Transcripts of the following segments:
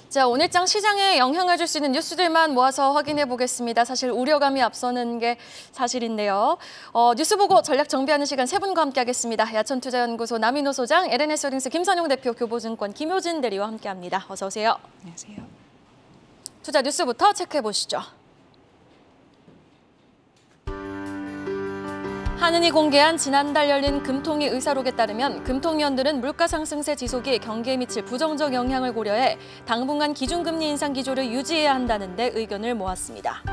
자, 오늘장 시장에 영향을 줄 수 있는 뉴스들만 모아서 확인해 보겠습니다. 사실 우려감이 앞서는 게 사실인데요. 뉴스 보고 전략 정비하는 시간 세 분과 함께하겠습니다. 야천투자연구소 남인호 소장, LNS홀딩스 김선용 대표, 교보증권 김효진 대리와 함께합니다. 어서 오세요. 안녕하세요. 투자 뉴스부터 체크해 보시죠. 한은이 공개한 지난달 열린 금통위 의사록에 따르면 금통위원들은 물가 상승세 지속이 경기에 미칠 부정적 영향을 고려해 당분간 기준금리 인상 기조를 유지해야 한다는 데 의견을 모았습니다.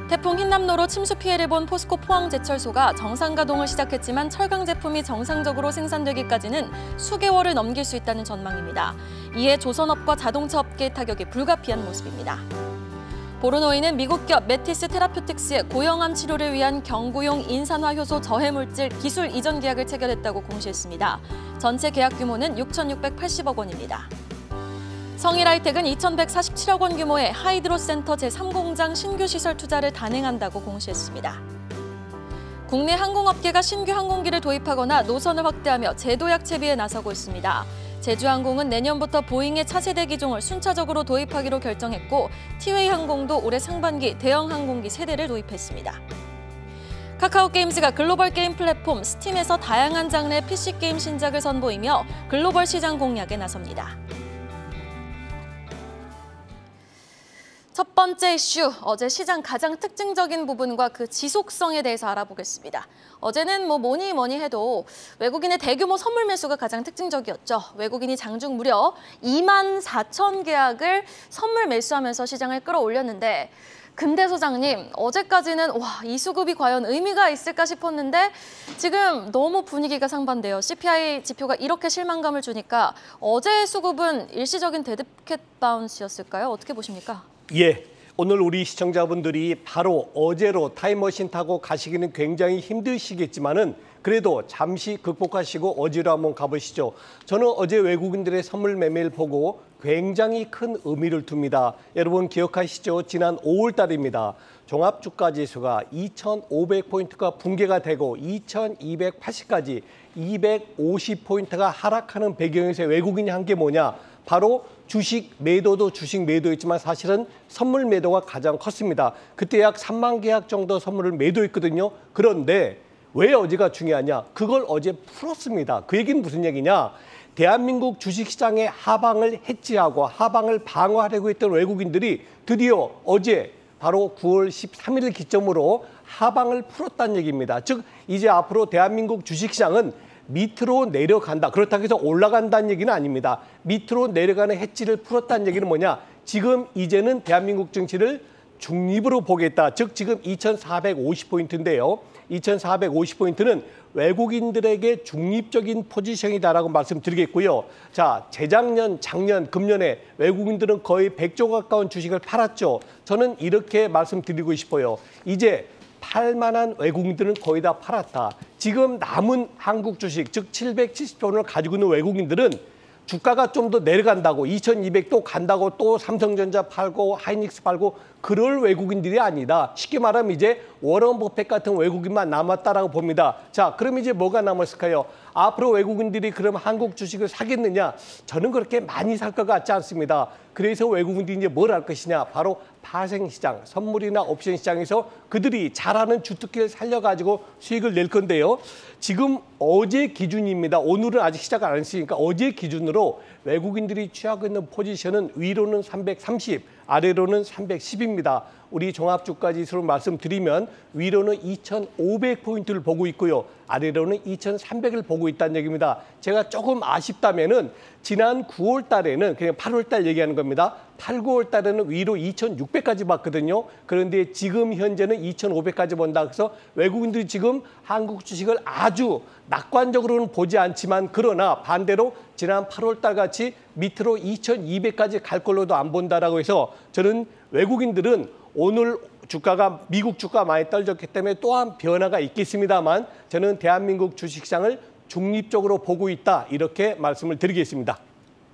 태풍 흰남노로 침수 피해를 본 포스코 포항제철소가 정상 가동을 시작했지만 철강 제품이 정상적으로 생산되기까지는 수개월을 넘길 수 있다는 전망입니다. 이에 조선업과 자동차 업계의 타격이 불가피한 모습입니다. 보르노이는 미국 기업 메티스 테라퓨틱스의 고형암 치료를 위한 경구용 인산화 효소 저해 물질 기술 이전 계약을 체결했다고 공시했습니다. 전체 계약 규모는 6,680억 원입니다. 성일하이텍은 2,147억 원 규모의 하이드로 센터 제3공장 신규 시설 투자를 단행한다고 공시했습니다. 국내 항공업계가 신규 항공기를 도입하거나 노선을 확대하며 제도약 채비에 나서고 있습니다. 제주항공은 내년부터 보잉의 차세대 기종을 순차적으로 도입하기로 결정했고 티웨이 항공도 올해 상반기 대형 항공기 세대를 도입했습니다. 카카오게임즈가 글로벌 게임 플랫폼 스팀에서 다양한 장르의 PC게임 신작을 선보이며 글로벌 시장 공략에 나섭니다. 첫 번째 이슈, 어제 시장 가장 특징적인 부분과 그 지속성에 대해서 알아보겠습니다. 어제는 뭐니 해도 외국인의 대규모 선물 매수가 가장 특징적이었죠. 외국인이 장중 무려 2만 4천 계약을 선물 매수하면서 시장을 끌어올렸는데 근데 소장님, 어제까지는 이 수급이 과연 의미가 있을까 싶었는데 지금 너무 분위기가 상반돼요. CPI 지표가 이렇게 실망감을 주니까 어제의 수급은 일시적인 데드캣 바운스였을까요? 어떻게 보십니까? 예, 오늘 우리 시청자분들이 바로 어제로 타임머신 타고 가시기는 굉장히 힘드시겠지만은 그래도 잠시 극복하시고 어제로 한번 가보시죠. 저는 어제 외국인들의 선물 매매를 보고 굉장히 큰 의미를 둡니다. 여러분 기억하시죠? 지난 5월 달입니다. 종합주가지수가 2,500포인트가 붕괴가 되고 2,280까지 250포인트가 하락하는 배경에서 외국인이 한 게 뭐냐? 바로 주식 매도도 주식 매도였지만 사실은 선물 매도가 가장 컸습니다. 그때 약 3만 계약 정도 선물을 매도했거든요. 그런데 왜 어제가 중요하냐? 그걸 어제 풀었습니다. 그 얘기는 무슨 얘기냐? 대한민국 주식시장의 하방을 해치하고 하방을 방어하려고 했던 외국인들이 드디어 어제 바로 9월 13일을 기점으로 하방을 풀었다는 얘기입니다. 즉 이제 앞으로 대한민국 주식시장은 밑으로 내려간다. 그렇다고 해서 올라간다는 얘기는 아닙니다. 밑으로 내려가는 해치를 풀었다는 얘기는 뭐냐? 지금 이제는 대한민국 증시를 중립으로 보겠다. 즉 지금 2,450포인트인데요. 2,450포인트는 외국인들에게 중립적인 포지션이다라고 말씀드리겠고요. 자, 재작년, 작년, 금년에 외국인들은 거의 100조 가까운 주식을 팔았죠. 저는 이렇게 말씀드리고 싶어요. 이제 팔만한 외국인들은 거의 다 팔았다. 지금 남은 한국 주식, 즉 770조 원을 가지고 있는 외국인들은 주가가 좀 더 내려간다고 2,200 또 간다고 또 삼성전자 팔고 하이닉스 팔고 그럴 외국인들이 아니다. 쉽게 말하면 이제 워런 버핏 같은 외국인만 남았다라고 봅니다. 자, 그럼 이제 뭐가 남았을까요? 앞으로 외국인들이 그럼 한국 주식을 사겠느냐? 저는 그렇게 많이 살 것 같지 않습니다. 그래서 외국인들이 이제 뭘 할 것이냐? 바로 파생시장, 선물이나 옵션 시장에서 그들이 잘하는 주특기를 살려가지고 수익을 낼 건데요. 지금 어제 기준입니다. 오늘은 아직 시작을 안 했으니까 어제 기준으로 외국인들이 취하고 있는 포지션은 위로는 330, 아래로는 310입니다. 우리 종합주가지수로 말씀드리면 위로는 2,500포인트를 보고 있고요. 아래로는 2,300을 보고 있다는 얘기입니다. 제가 조금 아쉽다면은 지난 9월 달에는 그냥 8월 달 얘기하는 겁니다. 8, 9월 달에는 위로 2,600까지 봤거든요. 그런데 지금 현재는 2,500까지 본다. 그래서 외국인들이 지금 한국 주식을 아주 낙관적으로는 보지 않지만 그러나 반대로 지난 8월 달 같이 밑으로 2,200까지 갈 걸로도 안 본다라고 해서 저는 외국인들은 오늘 주가가 미국 주가 많이 떨어졌기 때문에 또한 변화가 있겠습니다만 저는 대한민국 주식시장을 중립적으로 보고 있다 이렇게 말씀을 드리겠습니다.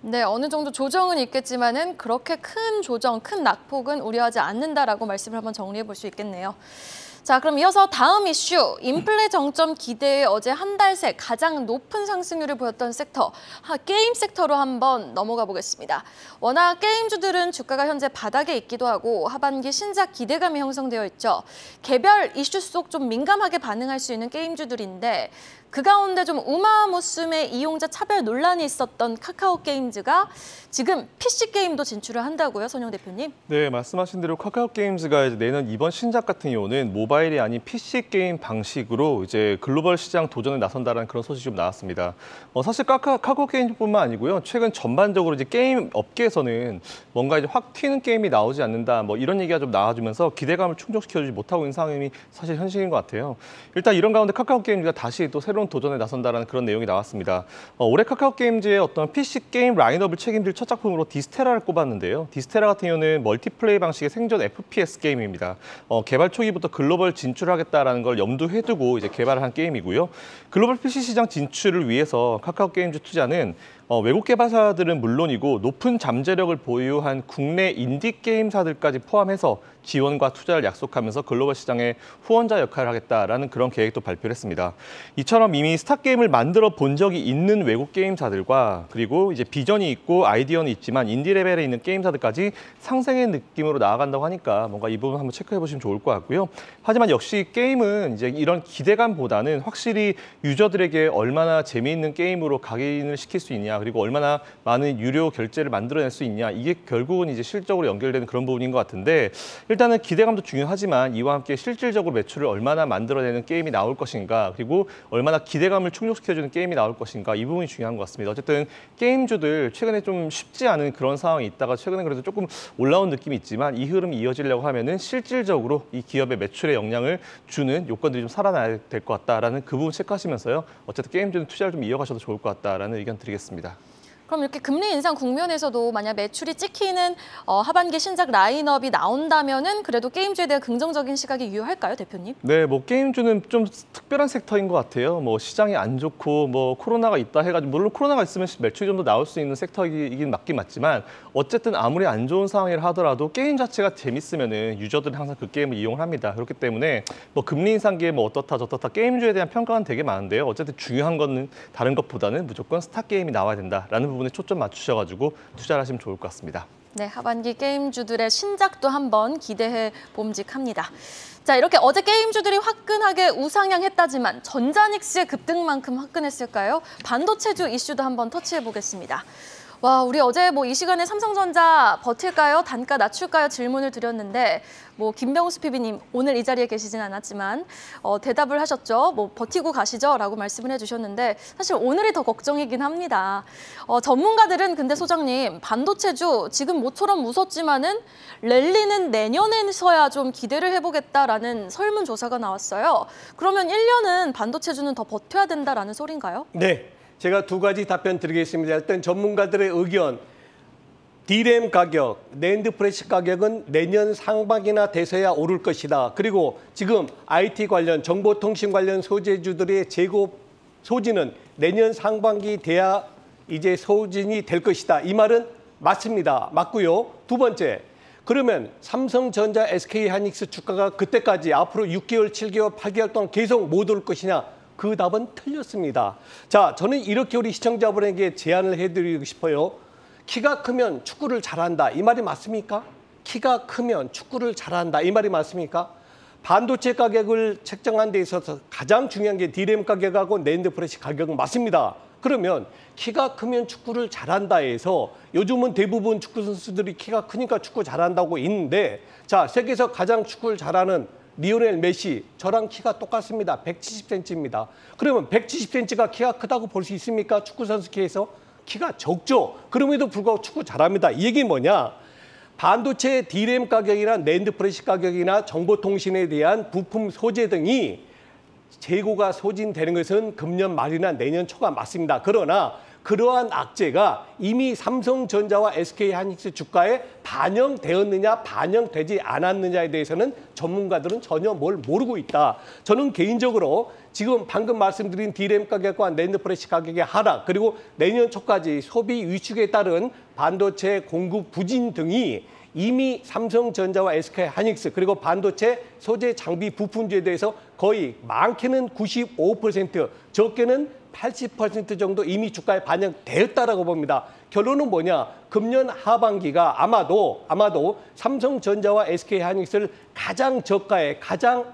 네, 어느 정도 조정은 있겠지만은 그렇게 큰 조정, 큰 낙폭은 우려하지 않는다라고 말씀을 한번 정리해 볼 수 있겠네요. 자, 그럼 이어서 다음 이슈, 인플레 정점 기대에 어제 한 달 새 가장 높은 상승률을 보였던 섹터, 게임 섹터로 한번 넘어가 보겠습니다. 워낙 게임주들은 주가가 현재 바닥에 있기도 하고 하반기 신작 기대감이 형성되어 있죠. 개별 이슈 속 좀 민감하게 반응할 수 있는 게임주들인데 그 가운데 좀 우마무스메 이용자 차별 논란이 있었던 카카오 게임즈가 지금 PC 게임도 진출을 한다고요, 선영 대표님? 네, 말씀하신 대로 카카오 게임즈가 이제 내년 이번 신작 같은 경우는 모바일이 아닌 PC 게임 방식으로 이제 글로벌 시장 도전에 나선다라는 그런 소식이 좀 나왔습니다. 사실 카카오 게임뿐만 아니고요, 최근 전반적으로 이제 게임 업계에서는 뭔가 이제 확 튀는 게임이 나오지 않는다, 뭐 이런 얘기가 좀 나와주면서 기대감을 충족시켜주지 못하고 있는 상황이 사실 현실인 것 같아요. 일단 이런 가운데 카카오 게임즈가 다시 또 새로운 도전에 나선다라는 그런 내용이 나왔습니다. 올해 카카오 게임즈의 어떤 PC 게임 라인업을 책임질 첫 작품으로 디스테라를 꼽았는데요. 디스테라 같은 경우는 멀티플레이 방식의 생존 FPS 게임입니다. 개발 초기부터 글로벌 진출하겠다라는 걸 염두에 두고 이제 개발을 한 게임이고요. 글로벌 PC 시장 진출을 위해서 카카오 게임즈 투자는 외국 개발사들은 물론이고 높은 잠재력을 보유한 국내 인디 게임사들까지 포함해서 지원과 투자를 약속하면서 글로벌 시장의 후원자 역할을 하겠다라는 그런 계획도 발표를 했습니다. 이처럼 이미 스타게임을 만들어 본 적이 있는 외국 게임사들과 그리고 이제 비전이 있고 아이디어는 있지만 인디 레벨에 있는 게임사들까지 상생의 느낌으로 나아간다고 하니까 뭔가 이 부분 한번 체크해 보시면 좋을 것 같고요. 하지만 역시 게임은 이제 이런 기대감보다는 확실히 유저들에게 얼마나 재미있는 게임으로 각인을 시킬 수 있냐, 그리고 얼마나 많은 유료 결제를 만들어낼 수 있냐, 이게 결국은 이제 실적으로 연결되는 그런 부분인 것 같은데, 일단은 기대감도 중요하지만 이와 함께 실질적으로 매출을 얼마나 만들어내는 게임이 나올 것인가, 그리고 얼마나 기대감을 충족시켜주는 게임이 나올 것인가, 이 부분이 중요한 것 같습니다. 어쨌든 게임주들 최근에 좀 쉽지 않은 그런 상황이 있다가 최근에 그래도 조금 올라온 느낌이 있지만 이 흐름이 이어지려고 하면은 실질적으로 이 기업의 매출에 영향을 주는 요건들이 좀 살아나야 될 것 같다라는 그 부분 체크하시면서요. 어쨌든 게임주는 투자를 좀 이어가셔도 좋을 것 같다라는 의견 드리겠습니다. 그럼 이렇게 금리 인상 국면에서도 만약 매출이 찍히는 하반기 신작 라인업이 나온다면은 그래도 게임주에 대한 긍정적인 시각이 유효할까요, 대표님? 네, 뭐 게임주는 좀 특별한 섹터인 것 같아요. 뭐 시장이 안 좋고 뭐 코로나가 있다 해가지고 물론 코로나가 있으면 매출이 좀 더 나올 수 있는 섹터이긴 맞지만 어쨌든 아무리 안 좋은 상황이라 하더라도 게임 자체가 재밌으면은 유저들은 항상 그 게임을 이용을 합니다. 그렇기 때문에 뭐 금리 인상기에 뭐 어떻다 저렇다 게임주에 대한 평가는 되게 많은데요. 어쨌든 중요한 거는 다른 것보다는 무조건 스타 게임이 나와야 된다라는 부분에 초점 맞추셔가지고 투자를 하시면 좋을 것 같습니다. 네, 하반기 게임주들의 신작도 한번 기대해 봄직합니다. 자, 이렇게 어제 게임주들이 화끈하게 우상향했다지만 전자닉스의 급등만큼 화끈했을까요? 반도체주 이슈도 한번 터치해 보겠습니다. 와, 우리 어제 뭐 이 시간에 삼성전자 버틸까요? 단가 낮출까요? 질문을 드렸는데 뭐 김병수 PB님 오늘 이 자리에 계시진 않았지만 대답을 하셨죠. 뭐 버티고 가시죠라고 말씀을 해주셨는데 사실 오늘이 더 걱정이긴 합니다. 전문가들은 근데 소장님 반도체주 지금 모처럼 웃었지만은 랠리는 내년에서야 좀 기대를 해보겠다라는 설문조사가 나왔어요. 그러면 1년은 반도체주는 더 버텨야 된다라는 소린가요? 네. 제가 두 가지 답변 드리겠습니다. 일단 전문가들의 의견, D램 가격, 낸드 프레시 가격은 내년 상반기나 돼서야 오를 것이다. 그리고 지금 IT 관련, 정보통신 관련 소재주들의 재고 소진은 내년 상반기 돼야 이제 소진이 될 것이다. 이 말은 맞습니다. 맞고요. 두 번째, 그러면 삼성전자, SK하이닉스 주가가 그때까지 앞으로 6개월, 7개월, 8개월 동안 계속 못 오를 것이냐? 그 답은 틀렸습니다. 자, 저는 이렇게 우리 시청자분에게 제안을 해드리고 싶어요. 키가 크면 축구를 잘한다. 이 말이 맞습니까? 키가 크면 축구를 잘한다. 이 말이 맞습니까? 반도체 가격을 책정한 데 있어서 가장 중요한 게 D램 가격하고 낸드 프레시 가격은 맞습니다. 그러면 키가 크면 축구를 잘한다 해서 요즘은 대부분 축구 선수들이 키가 크니까 축구 잘한다고 있는데, 자, 세계에서 가장 축구를 잘하는 리오넬 메시, 저랑 키가 똑같습니다. 170cm입니다. 그러면 170cm가 키가 크다고 볼 수 있습니까? 축구 선수 키에서 키가 적죠. 그럼에도 불구하고 축구 잘합니다. 이 얘기는 뭐냐? 반도체 D램 가격이나 낸드 프레시 가격이나 정보통신에 대한 부품 소재 등이 재고가 소진되는 것은 금년 말이나 내년 초가 맞습니다. 그러나 그러한 악재가 이미 삼성전자와 SK하이닉스 주가에 반영되었느냐 반영되지 않았느냐에 대해서는 전문가들은 전혀 뭘 모르고 있다. 저는 개인적으로 지금 방금 말씀드린 D램 가격과 낸드 프레시 가격의 하락, 그리고 내년 초까지 소비 위축에 따른 반도체 공급 부진 등이 이미 삼성전자와 SK하이닉스 그리고 반도체 소재 장비 부품주에 대해서 거의 많게는 95%, 적게는 80% 정도 이미 주가에 반영되었다라고 봅니다. 결론은 뭐냐? 금년 하반기가 아마도 삼성전자와 SK하이닉스를 가장 저가에 가장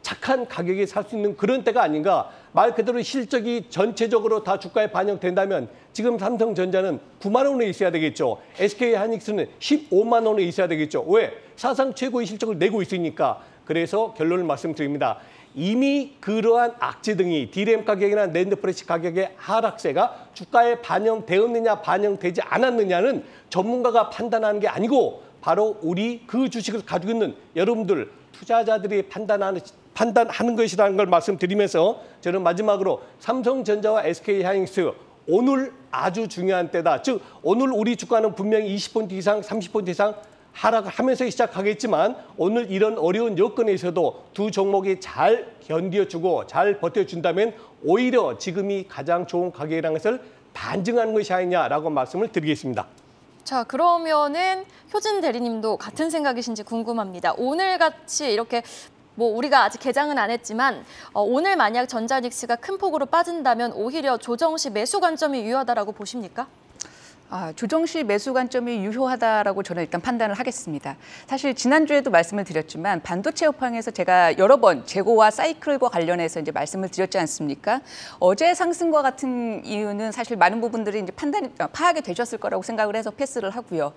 착한 가격에 살 수 있는 그런 때가 아닌가. 말 그대로 실적이 전체적으로 다 주가에 반영된다면 지금 삼성전자는 9만 원에 있어야 되겠죠. SK하이닉스는 15만 원에 있어야 되겠죠. 왜? 사상 최고의 실적을 내고 있으니까. 그래서 결론을 말씀드립니다. 이미 그러한 악재 등이 DRAM 가격이나 낸드 프레시 가격의 하락세가 주가에 반영되었느냐 반영되지 않았느냐는 전문가가 판단하는 게 아니고 바로 우리 그 주식을 가지고 있는 여러분들 투자자들이 판단하는 것이라는 걸 말씀드리면서 저는 마지막으로 삼성전자와 SK하이닉스 오늘 아주 중요한 때다. 즉 오늘 우리 주가는 분명히 20% 이상 30% 이상 하락을 하면서 시작하겠지만 오늘 이런 어려운 여건에서도 두 종목이 잘 견뎌주고 잘 버텨준다면 오히려 지금이 가장 좋은 가격이라는 것을 반증하는 것이 아니냐라고 말씀을 드리겠습니다. 자, 그러면은 효진 대리님도 같은 생각이신지 궁금합니다. 오늘 같이 이렇게 우리가 아직 개장은 안 했지만 오늘 만약 전자닉스가 큰 폭으로 빠진다면 오히려 조정 시 매수 관점이 유효하다라고 보십니까? 조정 시 매수 관점이 유효하다라고 저는 일단 판단을 하겠습니다. 사실 지난주에도 말씀을 드렸지만 반도체 업황에서 제가 여러 번 재고와 사이클과 관련해서 이제 말씀을 드렸지 않습니까? 어제 상승과 같은 이유는 사실 많은 부분들이 이제 파악이 되셨을 거라고 생각을 해서 패스를 하고요.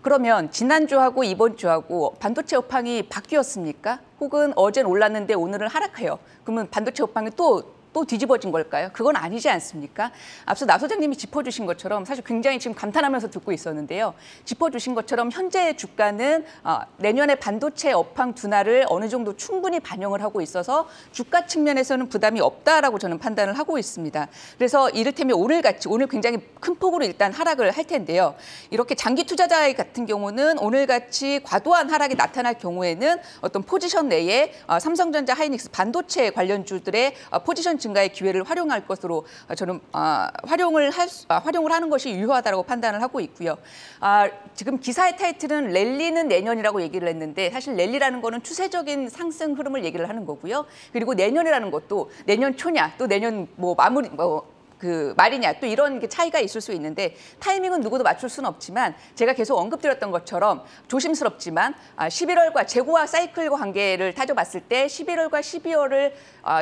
그러면 지난주하고 이번 주하고 반도체 업황이 바뀌었습니까? 혹은 어제는 올랐는데 오늘은 하락해요. 그러면 반도체 업황이 또 뒤집어진 걸까요? 그건 아니지 않습니까? 앞서 나 소장님이 짚어주신 것처럼 사실 굉장히 지금 감탄하면서 듣고 있었는데요. 짚어주신 것처럼 현재 주가는 내년에 반도체 업황 둔화를 어느 정도 충분히 반영을 하고 있어서 주가 측면에서는 부담이 없다라고 저는 판단을 하고 있습니다. 그래서 이를테면 오늘 굉장히 큰 폭으로 일단 하락을 할 텐데요. 이렇게 장기 투자자 같은 경우는 오늘같이 과도한 하락이 나타날 경우에는 어떤 포지션 내에 삼성전자, 하이닉스 반도체 관련주들의 포지션 증가의 기회를 활용할 것으로 저는 활용을 하는 것이 유효하다고 판단을 하고 있고요. 지금 기사의 타이틀은 랠리는 내년이라고 얘기를 했는데 사실 랠리라는 거는 추세적인 상승 흐름을 얘기를 하는 거고요. 그리고 내년이라는 것도 내년 초냐 또 내년 말이냐 또 이런 게 차이가 있을 수 있는데 타이밍은 누구도 맞출 수는 없지만 제가 계속 언급드렸던 것처럼 조심스럽지만 11월과 재고와 사이클과 관계를 따져봤을 때 11월과 12월을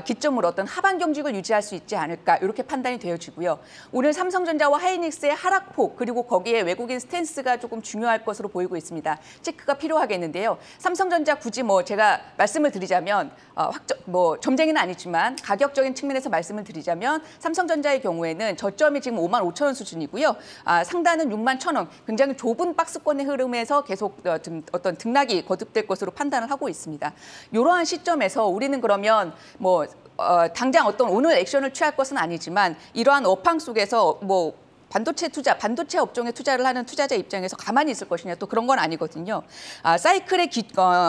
기점으로 어떤 하반 경직을 유지할 수 있지 않을까 이렇게 판단이 되어지고요. 오늘 삼성전자와 하이닉스의 하락폭 그리고 거기에 외국인 스탠스가 조금 중요할 것으로 보이고 있습니다. 체크가 필요하겠는데요. 삼성전자 굳이 제가 말씀을 드리자면 점쟁이는 아니지만 가격적인 측면에서 말씀을 드리자면 삼성전자의 경우에는 저점이 지금 5만 5천 원 수준이고요. 상단은 6만 1천 원. 굉장히 좁은 박스권의 흐름에서 계속 어떤 등락이 거듭될 것으로 판단을 하고 있습니다. 이러한 시점에서 우리는 그러면 당장 어떤 오늘 액션을 취할 것은 아니지만 이러한 업황 속에서 반도체 업종에 투자를 하는 투자자 입장에서 가만히 있을 것이냐 또 그런 건 아니거든요. 사이클의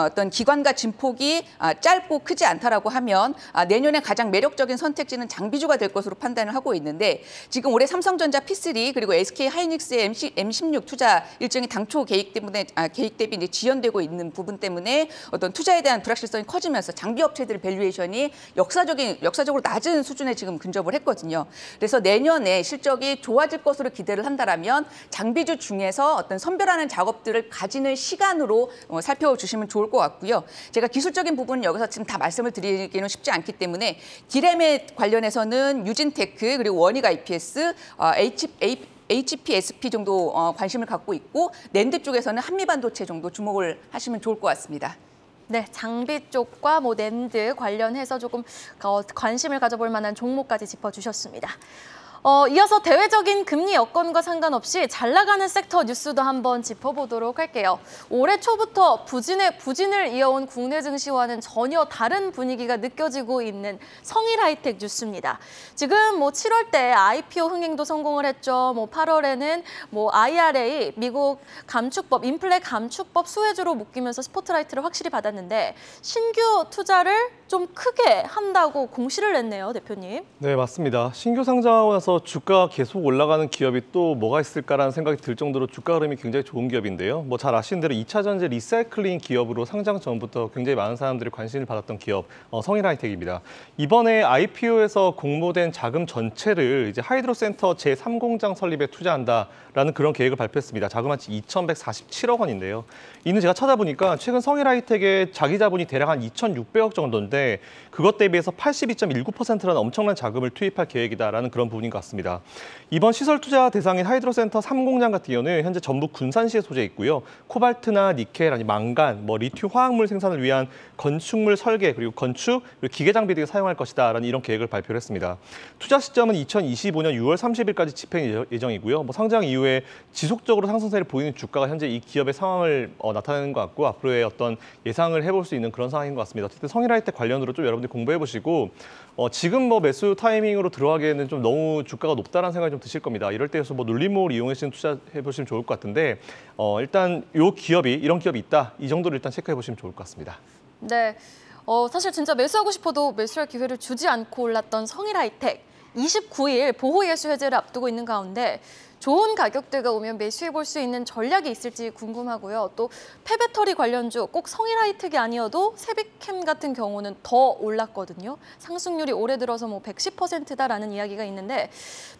어떤 기관과 진폭이 짧고 크지 않다라고 하면 내년에 가장 매력적인 선택지는 장비주가 될 것으로 판단을 하고 있는데 지금 올해 삼성전자 P3 그리고 SK 하이닉스의 M16 투자 일정이 당초 계획 대비 이제 지연되고 있는 부분 때문에 어떤 투자에 대한 불확실성이 커지면서 장비 업체들의 밸류에이션이 역사적으로 낮은 수준에 지금 근접을 했거든요. 그래서 내년에 실적이 좋아질 것으로 기대를 한다라면 장비주 중에서 어떤 선별하는 작업들을 가지는 시간으로 살펴주시면 좋을 것 같고요. 제가 기술적인 부분은 여기서 지금 다 말씀을 드리기는 쉽지 않기 때문에 디램에 관련해서는 유진테크 그리고 원익 IPS, HPSP 정도 관심을 갖고 있고 낸드 쪽에서는 한미반도체 정도 주목을 하시면 좋을 것 같습니다. 네, 장비 쪽과 낸드 관련해서 조금 관심을 가져볼 만한 종목까지 짚어주셨습니다. 이어서 대외적인 금리 여건과 상관없이 잘 나가는 섹터 뉴스도 한번 짚어보도록 할게요. 올해 초부터 부진을 이어온 국내 증시와는 전혀 다른 분위기가 느껴지고 있는 성일 하이텍 뉴스입니다. 지금 7월 때 IPO 흥행도 성공을 했죠. 8월에는 IRA 미국 감축법, 인플레 감축법 수혜주로 묶이면서 스포트라이트를 확실히 받았는데 신규 투자를 좀 크게 한다고 공시를 냈네요, 대표님. 네, 맞습니다. 신규 상장하고 나서 들어서 주가가 계속 올라가는 기업이 또 뭐가 있을까라는 생각이 들 정도로 주가 흐름이 굉장히 좋은 기업인데요. 뭐 잘 아시는 대로 2차 전지 리사이클링 기업으로 상장 전부터 굉장히 많은 사람들이 관심을 받았던 기업 성일하이텍입니다. 이번에 IPO에서 공모된 자금 전체를 이제 하이드로센터 제3공장 설립에 투자한다라는 그런 계획을 발표했습니다. 자그마치 2,147억 원인데요. 이는 제가 찾아보니까 최근 성일하이텍의 자기 자본이 대략 한 2,600억 정도인데 그것 대비해서 82.19%라는 엄청난 자금을 투입할 계획이다라는 그런 부분인 것 같습니다. 이번 시설 투자 대상인 하이드로센터 3공장 같은 경우는 현재 전북 군산시에 소재 있고요. 코발트나 니켈, 아니 망간, 리튬 화학물 생산을 위한 건축물 설계, 그리고 건축, 그리고 기계 장비 등에 사용할 것이다라는 이런 계획을 발표를 했습니다. 투자 시점은 2025년 6월 30일까지 집행 예정이고요. 상장 이후에 지속적으로 상승세를 보이는 주가가 현재 이 기업의 상황을 나타내는 것 같고 앞으로의 어떤 예상을 해볼 수 있는 그런 상황인 것 같습니다. 어쨌든 성일하이텍 관련으로 좀 여러분들 공부해 보시고 지금 매수 타이밍으로 들어가기에는 좀 너무 주가가 높다라는 생각이 좀 드실 겁니다. 이럴 때에서 눌림목을 이용해서 투자해 보시면 좋을 것 같은데 일단 이 기업이 이런 기업이 있다 이 정도를 일단 체크해 보시면 좋을 것 같습니다. 네, 사실 진짜 매수하고 싶어도 매수할 기회를 주지 않고 올랐던 성일하이텍 29일 보호예수 해제를 앞두고 있는 가운데 좋은 가격대가 오면 매수해볼 수 있는 전략이 있을지 궁금하고요. 또 폐배터리 관련주 꼭 성일하이텍이 아니어도 세비캠 같은 경우는 더 올랐거든요. 상승률이 올해 들어서 110%다라는 이야기가 있는데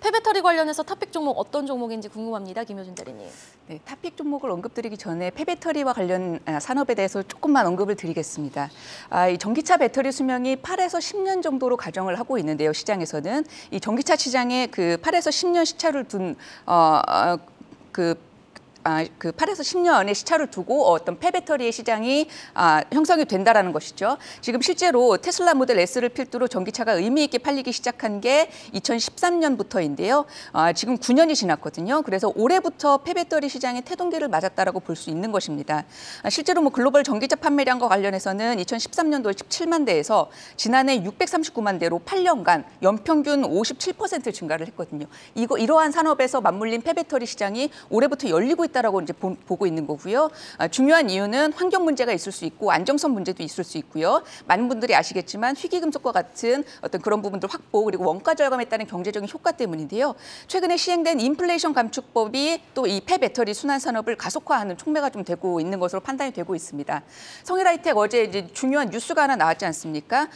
폐배터리 관련해서 탑픽 종목 어떤 종목인지 궁금합니다. 김효준 대리님. 네, 탑픽 종목을 언급드리기 전에 폐배터리와 관련 산업에 대해서 조금만 언급을 드리겠습니다. 이 전기차 배터리 수명이 8에서 10년 정도로 가정을 하고 있는데요. 시장에서는 이 전기차 시장에 그 8에서 10년 시차를 둔 8에서 10년의 시차를 두고 어떤 폐배터리의 시장이 형성이 된다라는 것이죠. 지금 실제로 테슬라 모델 S를 필두로 전기차가 의미 있게 팔리기 시작한 게 2013년부터인데요. 지금 9년이 지났거든요. 그래서 올해부터 폐배터리 시장의 태동기를 맞았다라고 볼 수 있는 것입니다. 실제로 글로벌 전기차 판매량과 관련해서는 2013년도에 17만 대에서 지난해 639만 대로 8년간 연평균 57% 증가를 했거든요. 이러한 산업에서 맞물린 폐배터리 시장이 올해부터 열리고 있다라고 이제 보고 있는 거고요. 중요한 이유는 환경 문제가 있을 수 있고 안정성 문제도 있을 수 있고요. 많은 분들이 아시겠지만 희귀금속과 같은 어떤 그런 부분들 확보 그리고 원가 절감에 따른 경제적인 효과 때문인데요. 최근에 시행된 인플레이션 감축법이 또 이 폐배터리 순환 산업을 가속화하는 촉매가 좀 되고 있는 것으로 판단이 되고 있습니다. 성일하이텍 어제 이제 중요한 뉴스가 하나 나왔지 않습니까?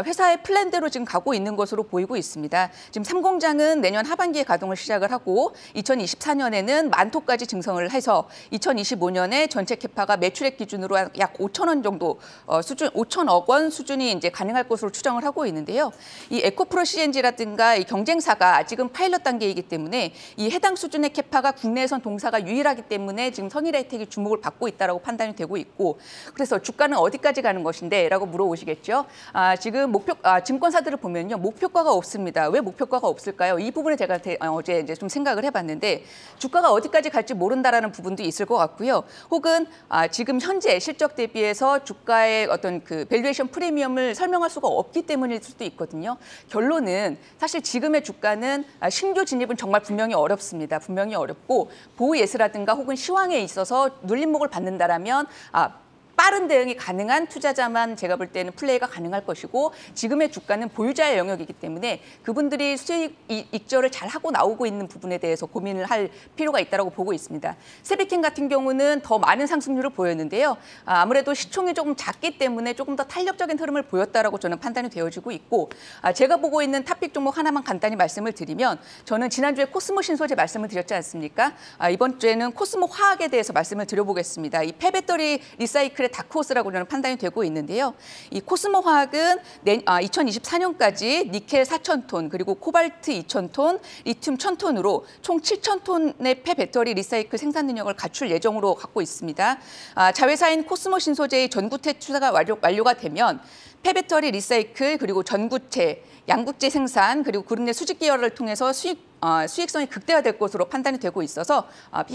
회사의 플랜대로 지금 가고 있는 것으로 보이고 있습니다. 지금 3공장은 내년 하반기에 가동을 시작을 하고 2024년에는 만토까지 증성을 해서 2025년에 전체 캐파가 매출액 기준으로 약 5천억 정도 수준, 5천억 원 수준이 이제 가능할 것으로 추정을 하고 있는데요. 이 에코프로 CNG라든가 이 경쟁사가 아직은 파일럿 단계이기 때문에 이 해당 수준의 캐파가 국내에선 동사가 유일하기 때문에 지금 성일하이텍이 주목을 받고 있다라고 판단이 되고 있고 그래서 주가는 어디까지 가는 것인데라고 물어보시겠죠. 지금 증권사들을 보면요 목표가가 없습니다. 왜 목표가가 없을까요? 이 부분에 제가 어제 이제 좀 생각을 해봤는데 주가가 어디까지 갈지 모른다라는 부분도 있을 것 같고요. 혹은 지금 현재 실적 대비해서 주가의 어떤 그 밸류에이션 프리미엄을 설명할 수가 없기 때문일 수도 있거든요. 결론은 사실 지금의 주가는 신규 진입은 정말 분명히 어렵습니다. 분명히 어렵고 보호예수라든가 혹은 시황에 있어서 눌림목을 받는다라면 빠른 대응이 가능한 투자자만 제가 볼 때는 플레이가 가능할 것이고 지금의 주가는 보유자의 영역이기 때문에 그분들이 수익 익절을 잘 하고 나오고 있는 부분에 대해서 고민을 할 필요가 있다고 보고 있습니다. 세비캠 같은 경우는 더 많은 상승률을 보였는데요. 아무래도 시총이 조금 작기 때문에 조금 더 탄력적인 흐름을 보였다라고 저는 판단이 되어지고 있고 제가 보고 있는 탑픽 종목 하나만 간단히 말씀을 드리면 저는 지난주에 코스모 신소재 말씀을 드렸지 않습니까? 이번 주에는 코스모 화학에 대해서 말씀을 드려보겠습니다. 이 폐배터리 리사이클의 다크호스라고 저는 판단이 되고 있는데요. 이 코스모 화학은 2024년까지 니켈 4,000톤 그리고 코발트 2,000톤, 리튬 1,000톤으로 총 7,000톤의 폐배터리 리사이클 생산 능력을 갖출 예정으로 갖고 있습니다. 자회사인 코스모 신소재의 전구체 투자가 완료가 되면 폐배터리 리사이클 그리고 전구체, 양국제 생산 그리고 그룹 내 수직 계열을 통해서 수익성이 극대화될 것으로 판단이 되고 있어서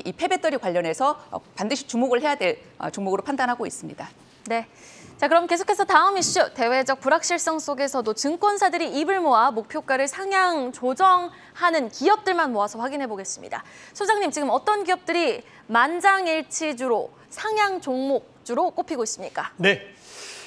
이 폐배터리 관련해서 반드시 주목을 해야 될 종목으로 판단하고 있습니다. 네. 자, 그럼 계속해서 다음 이슈, 대외적 불확실성 속에서도 증권사들이 입을 모아 목표가를 상향 조정하는 기업들만 모아서 확인해 보겠습니다. 소장님, 지금 어떤 기업들이 만장일치주로 상향 종목주로 꼽히고 있습니까? 네.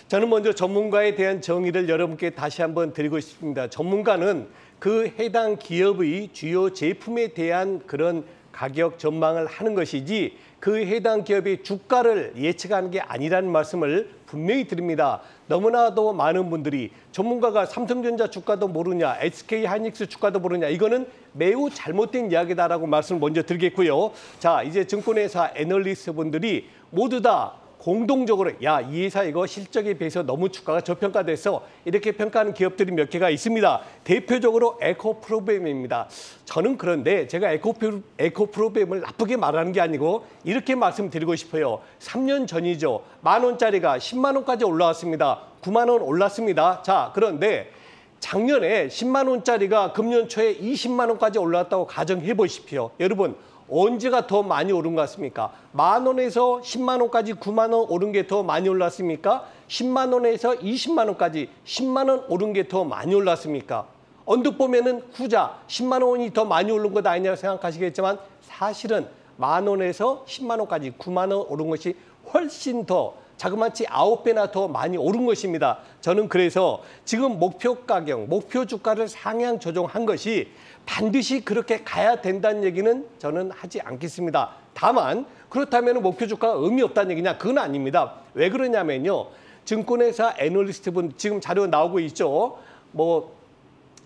저는 먼저 전문가에 대한 정의를 여러분께 다시 한번 드리고 싶습니다. 전문가는 그 해당 기업의 주요 제품에 대한 그런 가격 전망을 하는 것이지 그 해당 기업의 주가를 예측하는 게 아니라는 말씀을 분명히 드립니다. 너무나도 많은 분들이 전문가가 삼성전자 주가도 모르냐, SK하이닉스 주가도 모르냐, 이거는 매우 잘못된 이야기다라고 말씀을 먼저 드리겠고요. 자, 이제 증권회사 애널리스트 분들이 모두 다 공동적으로 야, 이 회사 이거 실적에 비해서 너무 주가가 저평가돼서 이렇게 평가하는 기업들이 몇 개가 있습니다. 대표적으로 에코프로비엠입니다. 저는 그런데 제가 에코프로비엠을 나쁘게 말하는 게 아니고 이렇게 말씀드리고 싶어요. 3년 전이죠. 10,000원짜리가 10만 원까지 올라왔습니다. 9만 원 올랐습니다. 자, 그런데 작년에 10만 원짜리가 금년 초에 20만 원까지 올라왔다고 가정해 보십시오. 여러분, 언제가 더 많이 오른 것 같습니까? 10,000원에서 10만 원까지 9만 원 오른 게 더 많이 올랐습니까? 10만 원에서 20만 원까지 10만 원 오른 게 더 많이 올랐습니까? 언뜻 보면은 후자 10만 원이 더 많이 오른 것 아니냐고 생각하시겠지만 사실은 10,000원에서 10만 원까지 9만 원 오른 것이 훨씬 더 자그마치 9배나 더 많이 오른 것입니다. 저는 그래서 지금 목표 가격, 목표 주가를 상향 조정한 것이 반드시 그렇게 가야 된다는 얘기는 저는 하지 않겠습니다. 다만 그렇다면 목표 주가가 의미 없다는 얘기냐? 그건 아닙니다. 왜 그러냐면요. 증권회사 애널리스트 분 지금 자료 나오고 있죠. 뭐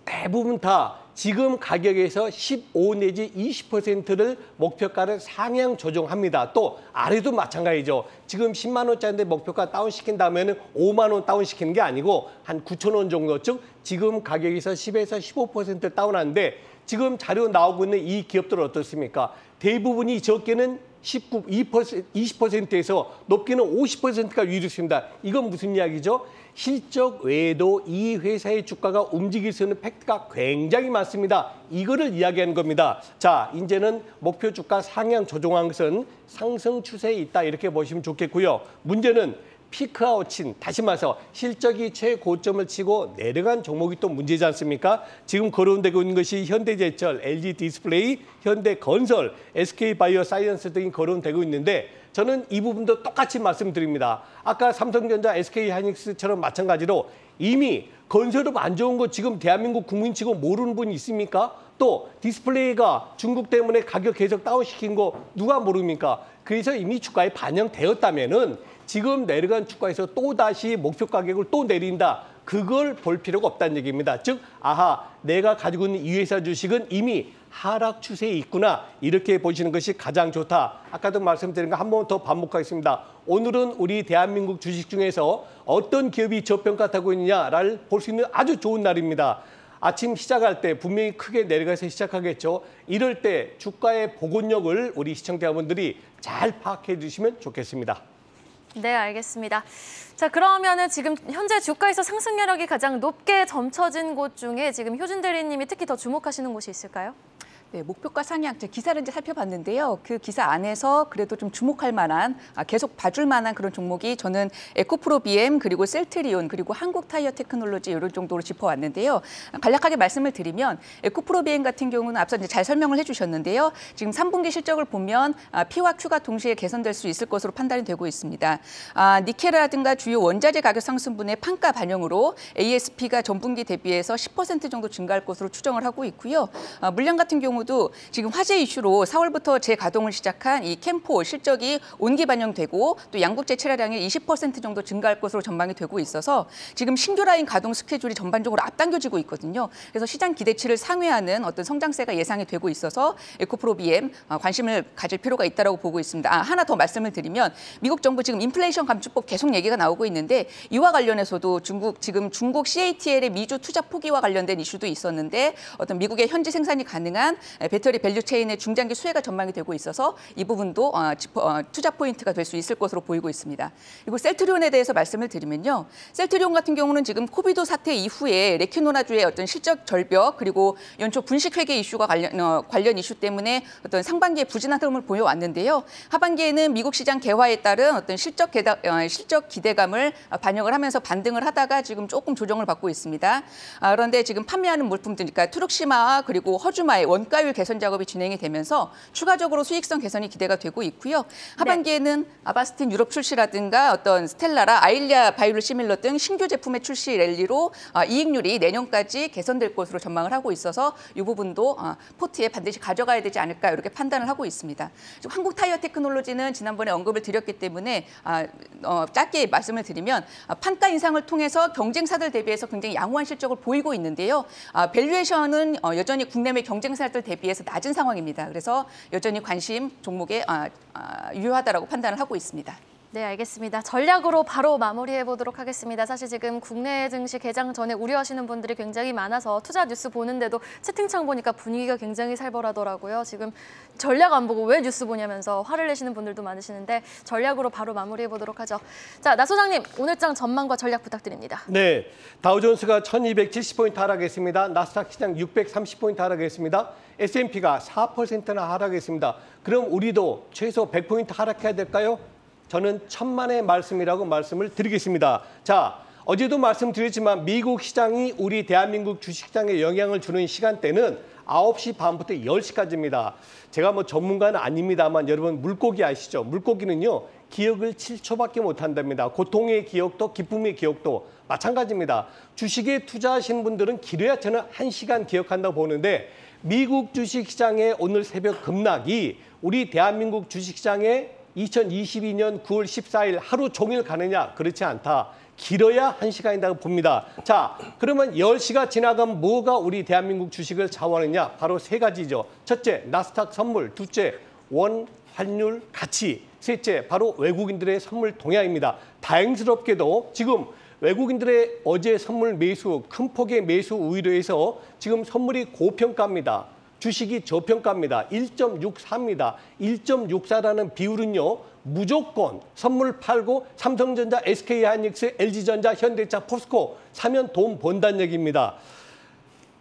대부분 다 지금 가격에서 15 내지 20%를 목표가를 상향 조정합니다. 또 아래도 마찬가지죠. 지금 10만 원짜리인데 목표가 다운시킨다면 5만 원 다운시키는 게 아니고 한 9,000원 정도, 즉 지금 가격에서 10에서 15% 다운하는데 지금 자료 나오고 있는 이 기업들은 어떻습니까? 대부분이 적게는 20%에서 높게는 50%가 위로습니다. 이건 무슨 이야기죠? 실적 외에도 이 회사의 주가가 움직일 수 있는 팩트가 굉장히 많습니다. 이거를 이야기하는 겁니다. 자, 이제는 목표 주가 상향 조정한 것은 상승 추세에 있다 이렇게 보시면 좋겠고요. 문제는 피크아웃친, 다시 말해서 실적이 최고점을 치고 내려간 종목이 또 문제지 않습니까? 지금 거론되고 있는 것이 현대제철, LG디스플레이, 현대건설, SK바이오사이언스 등이 거론되고 있는데 저는 이 부분도 똑같이 말씀드립니다. 아까 삼성전자, SK하이닉스처럼 마찬가지로 이미 건설업 안 좋은 거 지금 대한민국 국민치고 모르는 분이 있습니까? 또 디스플레이가 중국 때문에 가격 계속 다운시킨 거 누가 모릅니까? 그래서 이미 주가에 반영되었다면은 지금 내려간 주가에서 또다시 목표 가격을 또 내린다. 그걸 볼 필요가 없다는 얘기입니다. 즉, 아하, 내가 가지고 있는 이 회사 주식은 이미 하락 추세에 있구나. 이렇게 보시는 것이 가장 좋다. 아까도 말씀드린 거 한 번 더 반복하겠습니다. 오늘은 우리 대한민국 주식 중에서 어떤 기업이 저평가되고 있느냐를 볼 수 있는 아주 좋은 날입니다. 아침 시작할 때 분명히 크게 내려가서 시작하겠죠. 이럴 때 주가의 복원력을 우리 시청자분들이 잘 파악해 주시면 좋겠습니다. 네, 알겠습니다. 자, 그러면은 지금 현재 주가에서 상승 여력이 가장 높게 점쳐진 곳 중에 지금 효준 대리님이 특히 더 주목하시는 곳이 있을까요? 네, 목표가 상향, 제 기사를 이제 살펴봤는데요. 그 기사 안에서 그래도 좀 주목할 만한, 계속 봐줄 만한 그런 종목이 저는 에코프로비엠, 그리고 셀트리온, 그리고 한국타이어테크놀로지 이런 정도로 짚어왔는데요. 간략하게 말씀을 드리면 에코프로비엠 같은 경우는 앞서 이제 잘 설명을 해주셨는데요. 지금 3분기 실적을 보면 P와 Q가 동시에 개선될 수 있을 것으로 판단이 되고 있습니다. 니켈이라든가 주요 원자재 가격 상승분의 판가 반영으로 ASP가 전분기 대비해서 10% 정도 증가할 것으로 추정을 하고 있고요. 물량 같은 경우도 지금 화재 이슈로 4월부터 재가동을 시작한 이 캠포 실적이 온기 반영되고 또 양국제 체라량이 20% 정도 증가할 것으로 전망이 되고 있어서 지금 신규 라인 가동 스케줄이 전반적으로 앞당겨지고 있거든요. 그래서 시장 기대치를 상회하는 어떤 성장세가 예상이 되고 있어서 에코프로비엠 관심을 가질 필요가 있다고 보고 있습니다. 하나 더 말씀을 드리면 미국 정부 지금 인플레이션 감축법 계속 얘기가 나오고 있는데 이와 관련해서도 중국 CATL의 미주 투자 포기와 관련된 이슈도 있었는데 어떤 미국의 현지 생산이 가능한 배터리 밸류 체인의 중장기 수혜가 전망이 되고 있어서 이 부분도 투자 포인트가 될 수 있을 것으로 보이고 있습니다. 그리고 셀트리온에 대해서 말씀을 드리면요. 셀트리온 같은 경우는 지금 코비드 사태 이후에 레퀴노나주의 어떤 실적 절벽 그리고 연초 분식 회계 이슈가 관련 이슈 때문에 어떤 상반기에 부진한 흐름을 보여왔는데요. 하반기에는 미국 시장 개화에 따른 어떤 실적 기대감을 반영을 하면서 반등을 하다가 지금 조금 조정을 받고 있습니다. 그런데 지금 판매하는 물품들, 그러니까 투룩시마 그리고 허주마의 원가 원가율 개선 작업이 진행이 되면서 추가적으로 수익성 개선이 기대가 되고 있고요. 하반기에는 아바스틴 유럽 출시라든가 어떤 스텔라라, 아일리아 바이오시밀러 등 신규 제품의 출시 랠리로 이익률이 내년까지 개선될 것으로 전망을 하고 있어서 이 부분도 포트에 반드시 가져가야 되지 않을까 이렇게 판단을 하고 있습니다. 한국 타이어 테크놀로지는 지난번에 언급을 드렸기 때문에 짧게 말씀을 드리면 판가 인상을 통해서 경쟁사들 대비해서 굉장히 양호한 실적을 보이고 있는데요. 밸류에이션은 여전히 국내외 경쟁사들 대비해서 낮은 상황입니다. 그래서 여전히 관심 종목에 유효하다라고 판단을 하고 있습니다. 네, 알겠습니다. 전략으로 바로 마무리해 보도록 하겠습니다. 사실 지금 국내 증시 개장 전에 우려하시는 분들이 굉장히 많아서 투자 뉴스 보는데도 채팅창 보니까 분위기가 굉장히 살벌하더라고요. 지금 전략 안 보고 왜 뉴스 보냐면서 화를 내시는 분들도 많으시는데 전략으로 바로 마무리해 보도록 하죠. 자, 나 소장님, 오늘장 전망과 전략 부탁드립니다. 네, 다우존스가 1270포인트 하락했습니다. 나스닥 시장 630포인트 하락했습니다. S&P가 4%나 하락했습니다. 그럼 우리도 최소 100포인트 하락해야 될까요? 저는 천만의 말씀이라고 말씀을 드리겠습니다. 자, 어제도 말씀드렸지만 미국 시장이 우리 대한민국 주식시장에 영향을 주는 시간대는 9시 반부터 10시까지입니다. 제가 뭐 전문가는 아닙니다만 여러분 물고기 아시죠? 물고기는요, 기억을 7초밖에 못한답니다. 고통의 기억도 기쁨의 기억도 마찬가지입니다. 주식에 투자하시는 분들은 길어야 저는 1시간 기억한다고 보는데 미국 주식시장의 오늘 새벽 급락이 우리 대한민국 주식시장에 2022년 9월 14일 하루 종일 가느냐? 그렇지 않다. 길어야 1시간이라고 봅니다. 자, 그러면 10시가 지나가면 뭐가 우리 대한민국 주식을 좌우하느냐? 바로 3가지죠. 첫째, 나스닥 선물. 둘째, 원, 환율, 가치. 셋째, 바로 외국인들의 선물 동향입니다. 다행스럽게도 지금 외국인들의 어제 선물 매수, 큰 폭의 매수 우위로 해서 지금 선물이 고평가입니다. 주식이 저평가입니다. 1.64입니다. 1.64라는 비율은요, 무조건 선물 팔고 삼성전자, SK하이닉스, LG전자, 현대차, 포스코 사면 돈 번다는 얘기입니다.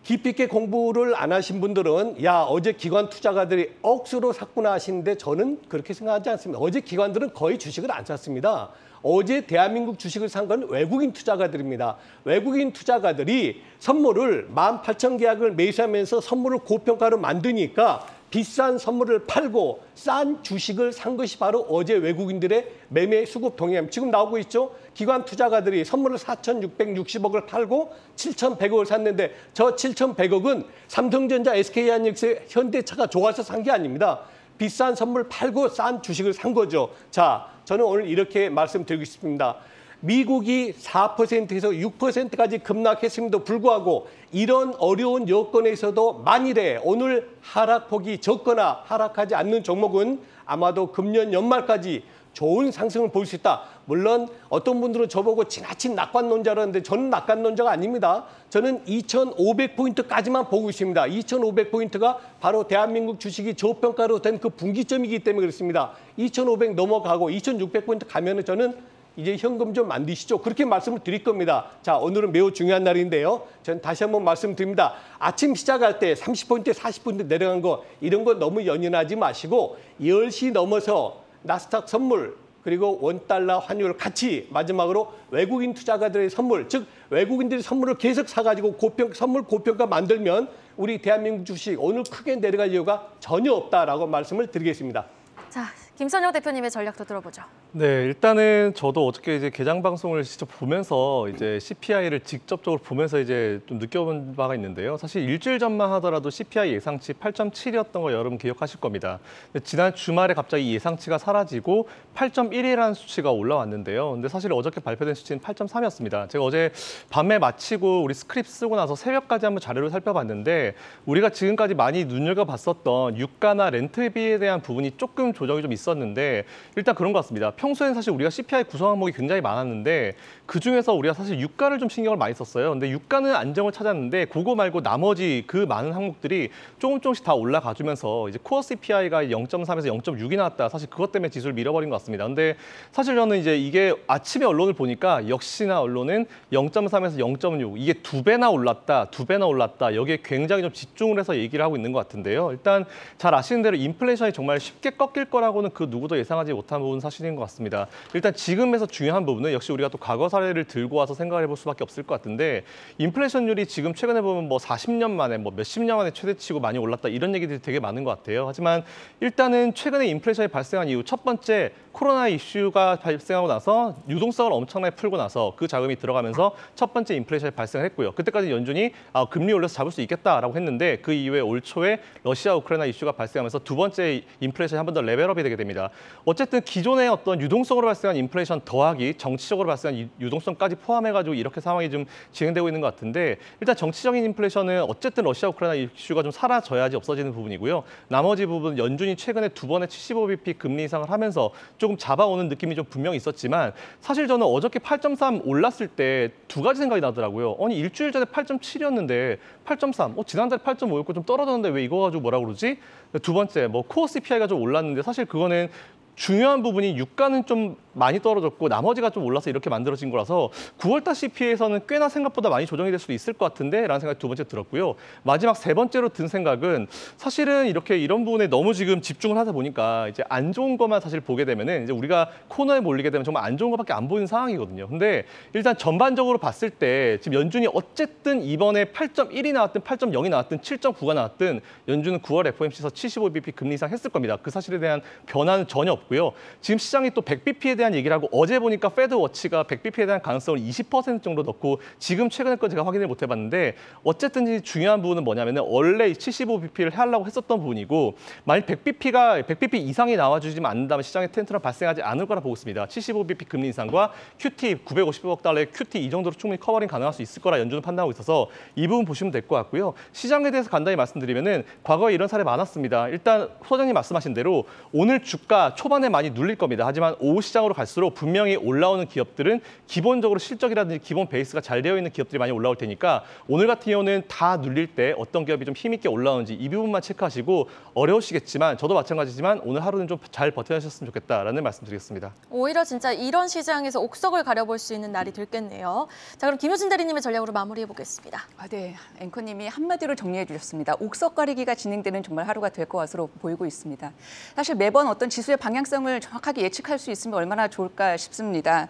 깊이 있게 공부를 안 하신 분들은 야, 어제 기관 투자가들이 억수로 샀구나 하시는데 저는 그렇게 생각하지 않습니다. 어제 기관들은 거의 주식을 안 샀습니다. 어제 대한민국 주식을 산 건 외국인 투자가들입니다. 외국인 투자가들이 선물을 18,000계약을 매수하면서 선물을 고평가로 만드니까 비싼 선물을 팔고 싼 주식을 산 것이 바로 어제 외국인들의 매매 수급 동향. 지금 나오고 있죠. 기관 투자가들이 선물을 4,660억을 팔고 7,100억을 샀는데 저 7,100억은 삼성전자, SK하이닉스, 현대차가 좋아서 산 게 아닙니다. 비싼 선물 팔고 싼 주식을 산 거죠. 자, 저는 오늘 이렇게 말씀드리고 싶습니다. 미국이 4%에서 6%까지 급락했음에도 불구하고 이런 어려운 여건에서도 만일에 오늘 하락폭이 적거나 하락하지 않는 종목은 아마도 금년 연말까지 좋은 상승을 볼 수 있다. 물론 어떤 분들은 저보고 지나친 낙관론자라는데 저는 낙관론자가 아닙니다. 저는 2,500포인트까지만 보고 있습니다. 2,500포인트가 바로 대한민국 주식이 저평가로 된 그 분기점이기 때문에 그렇습니다. 2,500 넘어가고 2,600포인트 가면은 저는 이제 현금 좀 만드시죠. 그렇게 말씀을 드릴 겁니다. 자, 오늘은 매우 중요한 날인데요. 저는 다시 한번 말씀드립니다. 아침 시작할 때 30포인트, 40포인트 내려간 거 이런 거 너무 연연하지 마시고 10시 넘어서 나스닥 선물 그리고 원달러 환율 같이 마지막으로 외국인 투자가들의 선물, 즉 외국인들이 선물을 계속 사가지고 선물 고평가 만들면 우리 대한민국 주식 오늘 크게 내려갈 이유가 전혀 없다라고 말씀을 드리겠습니다. 자, 김선영 대표님의 전략도 들어보죠. 네, 일단은 저도 어저께 이제 개장 방송을 직접 보면서 이제 CPI를 직접적으로 보면서 이제 좀 느껴본 바가 있는데요. 사실 일주일 전만 하더라도 CPI 예상치 8.7이었던 거 여러분 기억하실 겁니다. 근데 지난 주말에 갑자기 이 예상치가 사라지고 8.1이라는 수치가 올라왔는데요. 근데 사실 어저께 발표된 수치는 8.3이었습니다. 제가 어제 밤에 마치고 우리 스크립트 쓰고 나서 새벽까지 한번 자료를 살펴봤는데 우리가 지금까지 많이 눈여겨봤었던 유가나 렌트비에 대한 부분이 조금 조정이 좀 있었는데 일단 그런 것 같습니다. 평소에는 사실 우리가 CPI 구성 항목이 굉장히 많았는데 그중에서 우리가 사실 유가를 좀 신경을 많이 썼어요. 근데 유가는 안정을 찾았는데 그거 말고 나머지 그 많은 항목들이 조금씩 다 올라가주면서 이제 코어 CPI가 0.3에서 0.6이 나왔다. 사실 그것 때문에 지수를 밀어버린 것 같습니다. 근데 사실 저는 이제 이게 아침에 언론을 보니까 역시나 언론은 0.3에서 0.6 이게 2배나 올랐다. 여기에 굉장히 좀 집중을 해서 얘기를 하고 있는 것 같은데요. 일단 잘 아시는 대로 인플레이션이 정말 쉽게 꺾일 거라고는 그 누구도 예상하지 못한 부분은 사실인 것 같습니다. 일단 지금에서 중요한 부분은 역시 우리가 또 과거 사례를 들고 와서 생각을 해볼 수밖에 없을 것 같은데 인플레이션율이 지금 최근에 보면 뭐 40년 만에 뭐 몇십 년 만에 최대치고 많이 올랐다 이런 얘기들이 되게 많은 것 같아요. 하지만 일단은 최근에 인플레이션이 발생한 이후 첫 번째 코로나 이슈가 발생하고 나서 유동성을 엄청나게 풀고 나서 그 자금이 들어가면서 첫 번째 인플레이션이 발생했고요. 그때까지 연준이 금리 올려서 잡을 수 있겠다라고 했는데 그 이후에 올 초에 러시아 우크라이나 이슈가 발생하면서 두 번째 인플레이션이 한 번 더 레벨업이 되게 됩니다. 어쨌든 기존의 어떤 유동성으로 발생한 인플레이션 더하기 정치적으로 발생한 유동성까지 포함해가지고 이렇게 상황이 좀 진행되고 있는 것 같은데 일단 정치적인 인플레이션은 어쨌든 러시아 우크라이나 이슈가 좀 사라져야지 없어지는 부분이고요. 나머지 부분 연준이 최근에 두 번의 75bp 금리 인상을 하면서 조금 잡아오는 느낌이 좀 분명히 있었지만 사실 저는 어저께 8.3 올랐을 때 두 가지 생각이 나더라고요. 아니 일주일 전에 8.7이었는데 8.3, 지난달에 8.5였고 좀 떨어졌는데 왜 이거 가지고 뭐라 그러지? 두 번째, 코어 CPI가 좀 올랐는데 사실 그거는 중요한 부분이 유가는 좀 많이 떨어졌고 나머지가 좀 올라서 이렇게 만들어진 거라서 9월달 CPI에서는 꽤나 생각보다 많이 조정이 될 수도 있을 것 같은데 라는 생각이 두 번째 들었고요. 마지막 세 번째로 든 생각은 사실은 이런 부분에 너무 지금 집중을 하다 보니까 이제 안 좋은 것만 사실 보게 되면은 이제 우리가 코너에 몰리게 되면 정말 안 좋은 것밖에 안 보이는 상황이거든요. 근데 일단 전반적으로 봤을 때 지금 연준이 어쨌든 이번에 8.1이 나왔든 8.0이 나왔든 7.9가 나왔든 연준은 9월 FOMC에서 75bp 금리 인상 했을 겁니다. 그 사실에 대한 변화는 전혀 없고요. 지금 시장이 또 100bp에 대한 얘기를 하고 어제 보니까 페드 워치가 100bp에 대한 가능성을 20% 정도 넣고 지금 최근에 거 제가 확인을 못 해봤는데 어쨌든 중요한 부분은 뭐냐면은 원래 75bp를 하려고 했었던 부분이고 만약 100bp 이상이 나와주지만 않는다면 시장에 텐트는 발생하지 않을 거라 보고 있습니다. 75bp 금리 인상과 QT 950억 달러의 QT 이 정도로 충분히 커버링 가능할 수 있을 거라 연준은 판단하고 있어서 이 부분 보시면 될 것 같고요. 시장에 대해서 간단히 말씀드리면은 과거에 이런 사례 많았습니다. 일단 소장님 말씀하신 대로 오늘 주가 초반에 많이 눌릴 겁니다. 하지만 오후 시장으로 갈수록 분명히 올라오는 기업들은 기본적으로 실적이라든지 기본 베이스가 잘 되어 있는 기업들이 많이 올라올 테니까 오늘 같은 경우는 다 눌릴 때 어떤 기업이 좀 힘있게 올라오는지 이 부분만 체크하시고 어려우시겠지만 저도 마찬가지지만 오늘 하루는 좀 잘 버텨주셨으면 좋겠다라는 말씀드리겠습니다. 오히려 진짜 이런 시장에서 옥석을 가려볼 수 있는 날이 됐겠네요. 자, 그럼 김효진 대리님의 전략으로 마무리해보겠습니다. 네, 앵커님이 한마디로 정리해 주셨습니다. 옥석 가리기가 진행되는 정말 하루가 될 것으로 보이고 있습니다. 사실 매번 어떤 지수의 방향성을 정확하게 예측할 수 있으면 얼마나 좋을까 싶습니다.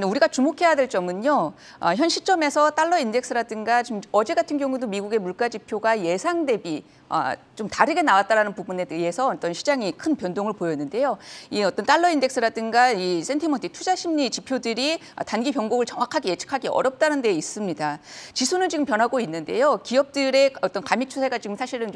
우리가 주목해야 될 점은요. 현 시점에서 달러 인덱스라든가 지금 어제 같은 경우도 미국의 물가 지표가 예상 대비 좀 다르게 나왔다라는 부분에 대해서 어떤 시장이 큰 변동을 보였는데요. 이 어떤 달러 인덱스라든가 이 센티먼트 투자 심리 지표들이 단기 변곡을 정확하게 예측하기 어렵다는 데 있습니다. 지수는 지금 변하고 있는데요. 기업들의 어떤 감익 추세가 지금 사실은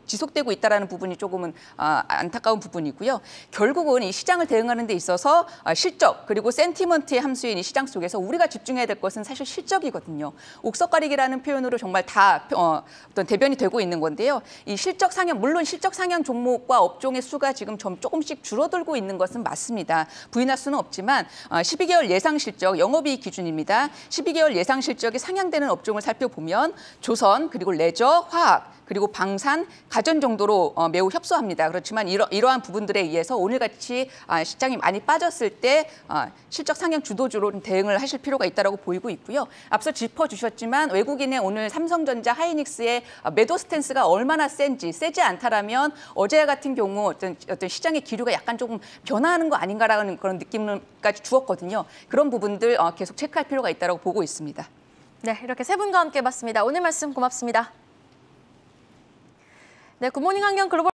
지속되고 있다라는 부분이 조금은 안타까운 부분이고요. 결국은 이 시장을 대응하는 데 있어서 실적 그리고 센티먼트의 함수인 이 시장 속에서 우리가 집중해야 될 것은 사실 실적이거든요. 옥석 가리기라는 표현으로 정말 다 어떤 대변이 되고 있는 건데요. 이 실적 상향, 물론 실적 상향 종목과 업종의 수가 지금 조금씩 줄어들고 있는 것은 맞습니다. 부인할 수는 없지만 12개월 예상 실적, 영업이익 기준입니다. 12개월 예상 실적이 상향되는 업종을 살펴보면 조선, 그리고 레저, 화학, 그리고 방산, 가전 정도로 매우 협소합니다. 그렇지만 이러한 부분들에 의해서 오늘같이 시장이 많이 빠졌을 때 실적 상향 주도주로 대응을 하실 필요가 있다고 보이고 있고요. 앞서 짚어주셨지만 외국인의 오늘 삼성전자, 하이닉스의 매도 스탠스가 얼마나 센지, 세지 않다라면 어제 같은 경우 어떤 시장의 기류가 약간 조금 변화하는 거 아닌가라는 그런 느낌까지 주었거든요. 그런 부분들 계속 체크할 필요가 있다고 보고 있습니다. 네, 이렇게 세 분과 함께 봤습니다. 오늘 말씀 고맙습니다. 네, 굿모닝 환경 글로벌